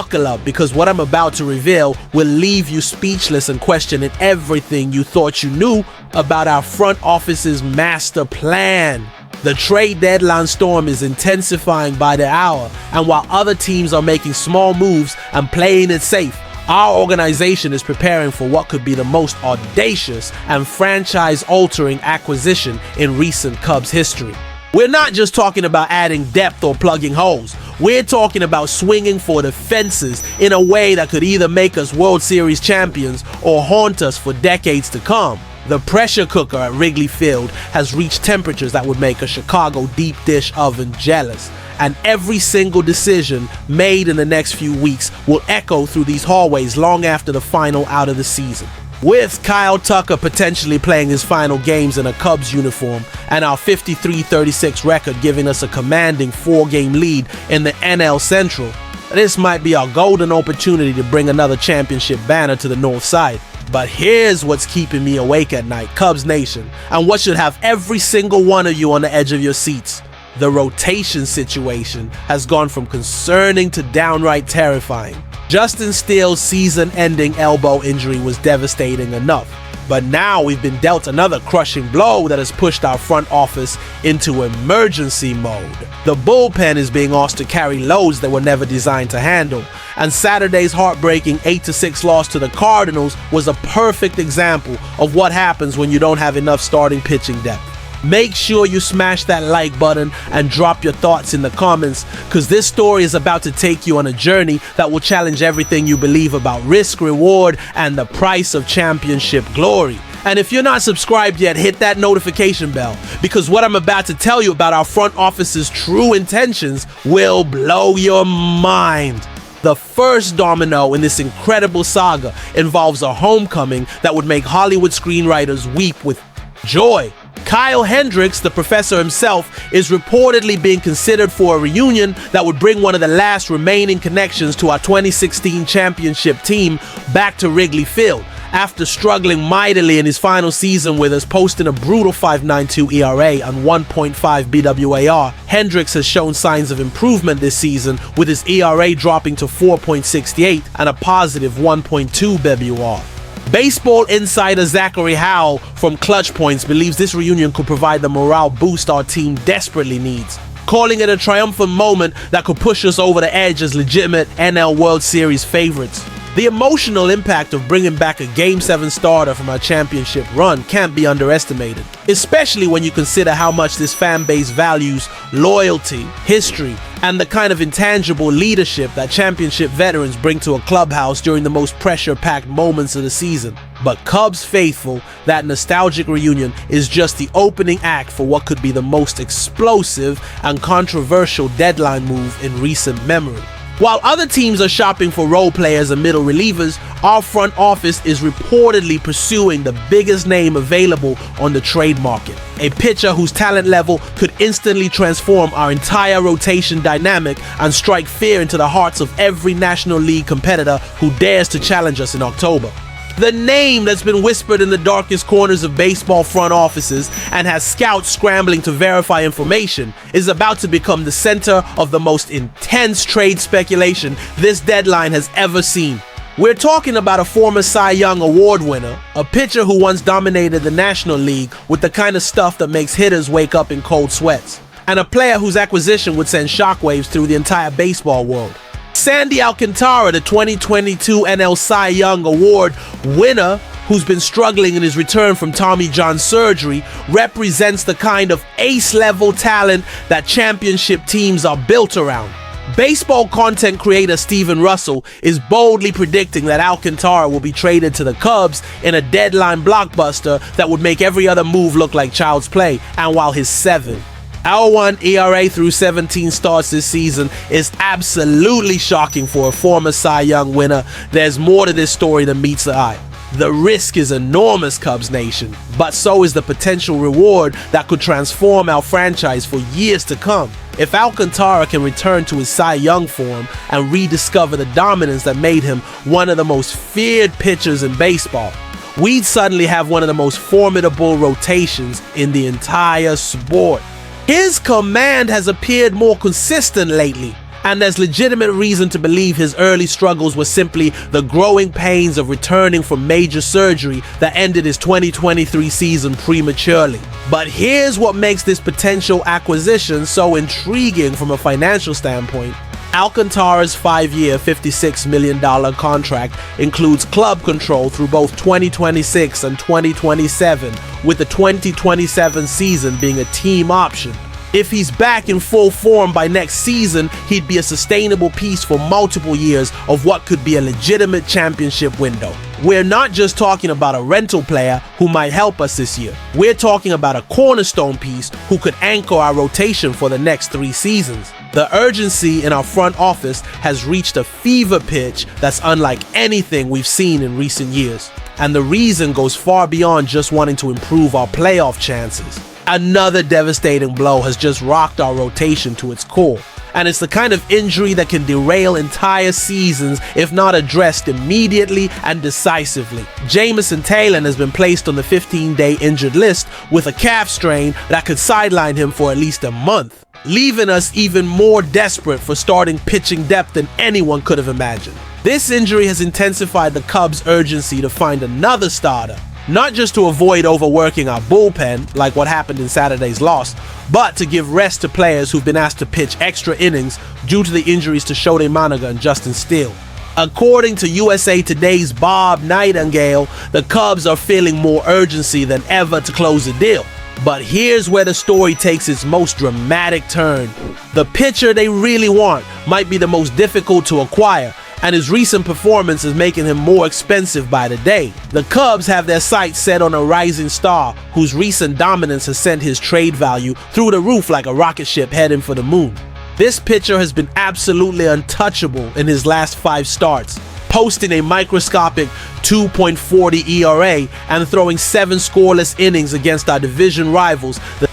Buckle up, because what I'm about to reveal will leave you speechless and questioning everything you thought you knew about our front office's master plan. The trade deadline storm is intensifying by the hour, and while other teams are making small moves and playing it safe, our organization is preparing for what could be the most audacious and franchise-altering acquisition in recent Cubs history. We're not just talking about adding depth or plugging holes. We're talking about swinging for the fences in a way that could either make us World Series champions or haunt us for decades to come. The pressure cooker at Wrigley Field has reached temperatures that would make a Chicago deep dish oven jealous. And every single decision made in the next few weeks will echo through these hallways long after the final out of the season. With Kyle Tucker potentially playing his final games in a Cubs uniform and our 53-36 record giving us a commanding 4-game lead in the NL Central, this might be our golden opportunity to bring another championship banner to the north side. But here's what's keeping me awake at night, Cubs Nation, and what should have every single one of you on the edge of your seats. The rotation situation has gone from concerning to downright terrifying. Justin Steele's season-ending elbow injury was devastating enough, but now we've been dealt another crushing blow that has pushed our front office into emergency mode. The bullpen is being asked to carry loads that were never designed to handle, and Saturday's heartbreaking 8-6 loss to the Cardinals was a perfect example of what happens when you don't have enough starting pitching depth. Make sure you smash that like button and drop your thoughts in the comments, because this story is about to take you on a journey that will challenge everything you believe about risk, reward, and the price of championship glory. And if you're not subscribed yet, hit that notification bell, because what I'm about to tell you about our front office's true intentions will blow your mind. The first domino in this incredible saga involves a homecoming that would make Hollywood screenwriters weep with joy. Kyle Hendricks, the professor himself, is reportedly being considered for a reunion that would bring one of the last remaining connections to our 2016 championship team back to Wrigley Field. After struggling mightily in his final season with us, posting a brutal 5.92 ERA and 1.5 BWAR, Hendricks has shown signs of improvement this season, with his ERA dropping to 4.68 and a positive 1.2 BWAR. Baseball insider Zachary Howell from Clutch Points believes this reunion could provide the morale boost our team desperately needs, calling it a triumphant moment that could push us over the edge as legitimate NL World Series favorites. The emotional impact of bringing back a Game 7 starter from our championship run can't be underestimated, especially when you consider how much this fan base values loyalty, history, and the kind of intangible leadership that championship veterans bring to a clubhouse during the most pressure-packed moments of the season. But Cubs faithful, that nostalgic reunion is just the opening act for what could be the most explosive and controversial deadline move in recent memory. While other teams are shopping for role players and middle relievers, our front office is reportedly pursuing the biggest name available on the trade market. A pitcher whose talent level could instantly transform our entire rotation dynamic and strike fear into the hearts of every National League competitor who dares to challenge us in October. The name that's been whispered in the darkest corners of baseball front offices and has scouts scrambling to verify information is about to become the center of the most intense trade speculation this deadline has ever seen. We're talking about a former Cy Young Award winner, a pitcher who once dominated the National League with the kind of stuff that makes hitters wake up in cold sweats, and a player whose acquisition would send shockwaves through the entire baseball world. Sandy Alcantara, the 2022 NL Cy Young Award winner, who's been struggling in his return from Tommy John surgery, represents the kind of ace-level talent that championship teams are built around. Baseball content creator Steven Russell is boldly predicting that Alcantara will be traded to the Cubs in a deadline blockbuster that would make every other move look like child's play, and while his 7.01 ERA through 17 starts this season is absolutely shocking for a former Cy Young winner, there's more to this story than meets the eye. The risk is enormous, Cubs Nation, but so is the potential reward that could transform our franchise for years to come. If Alcantara can return to his Cy Young form and rediscover the dominance that made him one of the most feared pitchers in baseball, we'd suddenly have one of the most formidable rotations in the entire sport. His command has appeared more consistent lately, And there's legitimate reason to believe his early struggles were simply the growing pains of returning from major surgery that ended his 2023 season prematurely. But here's what makes this potential acquisition so intriguing from a financial standpoint. Alcantara's 5-year, $56 million contract includes club control through both 2026 and 2027, with the 2027 season being a team option. If he's back in full form by next season, he'd be a sustainable piece for multiple years of what could be a legitimate championship window. We're not just talking about a rental player who might help us this year. We're talking about a cornerstone piece who could anchor our rotation for the next 3 seasons. The urgency in our front office has reached a fever pitch that's unlike anything we've seen in recent years. And the reason goes far beyond just wanting to improve our playoff chances. Another devastating blow has just rocked our rotation to its core. And it's the kind of injury that can derail entire seasons if not addressed immediately and decisively. Jamison Taylor has been placed on the 15-day injured list with a calf strain that could sideline him for at least a month, leaving us even more desperate for starting pitching depth than anyone could have imagined. This injury has intensified the Cubs' urgency to find another starter, not just to avoid overworking our bullpen, like what happened in Saturday's loss, but to give rest to players who've been asked to pitch extra innings due to the injuries to Shode Managa and Justin Steele. According to USA Today's Bob Nightingale, the Cubs are feeling more urgency than ever to close the deal. But here's where the story takes its most dramatic turn. The pitcher they really want might be the most difficult to acquire, and his recent performance is making him more expensive by the day. The Cubs have their sights set on a rising star whose recent dominance has sent his trade value through the roof like a rocket ship heading for the moon. This pitcher has been absolutely untouchable in his last 5 starts, posting a microscopic 2.40 ERA and throwing 7 scoreless innings against our division rivals, the